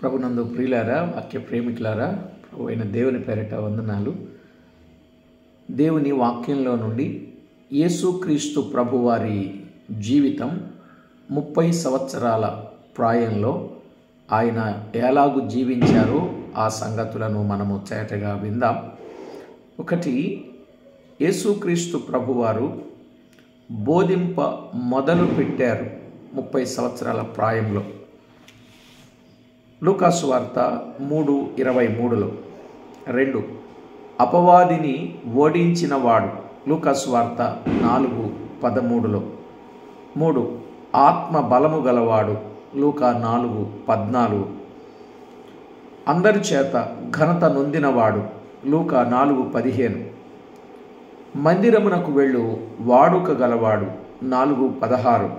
ప్రభునందు ప్రియులారా, వాక్య ప్రేమికులారా, ప్రభు అయిన దేవుని పేరిట వందనాలు. దేవుని వాక్యంలో నుండి యేసుక్రీస్తు ప్రభువారి జీవితం 30 సంవత్సరాల ప్రాయంలో ఆయన ఎలాగూ జీవించారో ఆ సంగతులను మనము తేటగా విందాం. ఒకటి, యేసుక్రీస్తు ప్రభువారు బోధింప మొదలు పెట్టారు 30 సంవత్సరాల ప్రాయంలో. లూకాసు వార్త 3:23. 2, అపవాదిని ఓడించిన వాడు. లూకాసు వార్త 4:13. 3, ఆత్మ బలము గలవాడు. లూకా 4:14. అందరి చేత ఘనత నొందినవాడు. లూకా 4:15. మందిరమునకు వెళ్ళు వాడుక గలవాడు. 4:16.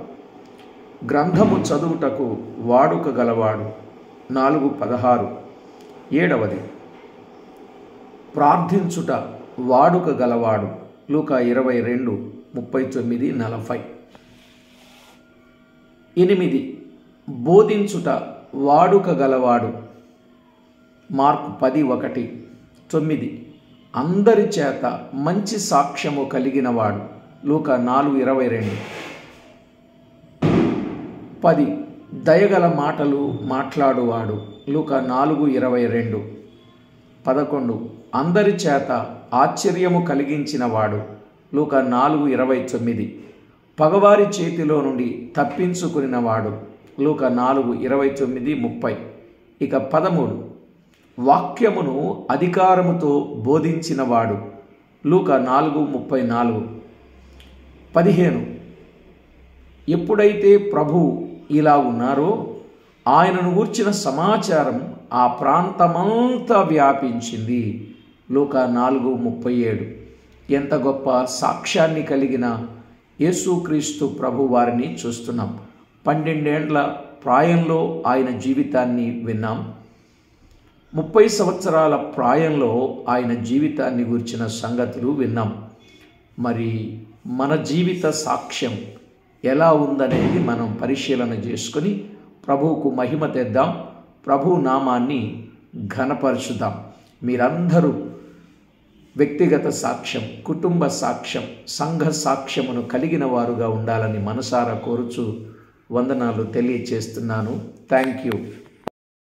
గ్రంథము చదువుటకు వాడుక గలవాడు. 4:16. 7, ప్రార్థించుట వాడుక గలవాడు. లూకా 22:39-40. 8, బోధించుట వాడుక గలవాడు. మార్కు 10:1. 9, అందరి చేత మంచి సాక్ష్యము కలిగినవాడు. లూకా 4:22. 10, దయగల మాటలు మాట్లాడువాడు. లూకా 4:22. 11, అందరి చేత ఆశ్చర్యము కలిగించినవాడు. లూకా 4:29. పగవారి చేతిలో నుండి తప్పించుకునినవాడు. లూకా 4:29-30. ఇక 13, వాక్యమును అధికారముతో బోధించినవాడు. లూకా 4:34. 15, ఎప్పుడైతే ప్రభువు ఇలా ఉన్నారో ఆయనను గూర్చిన సమాచారం ఆ ప్రాంతమంతా వ్యాపించింది. లూకా 4:37. ఎంత గొప్ప సాక్ష్యాన్ని కలిగిన యేసుక్రీస్తు ప్రభు వారిని చూస్తున్నాం. 12 ఏండ్ల ప్రాయంలో ఆయన జీవితాన్ని విన్నాం. 30 సంవత్సరాల ప్రాయంలో ఆయన జీవితాన్ని గురించిన సంగతులు విన్నాం. మరి మన జీవిత సాక్ష్యం ఎలా ఉందనేది మనం పరిశీలన చేసుకొని ప్రభువుకు మహిమ తెద్దాం, ప్రభు నామాన్ని ఘనపరచుదాం. మీరందరూ వ్యక్తిగత సాక్ష్యం, కుటుంబ సాక్ష్యం, సంఘ సాక్ష్యమును కలిగిన వారుగా ఉండాలని మనసారా కోరుచు వందనాలు తెలియచేస్తున్నాను. Thank you.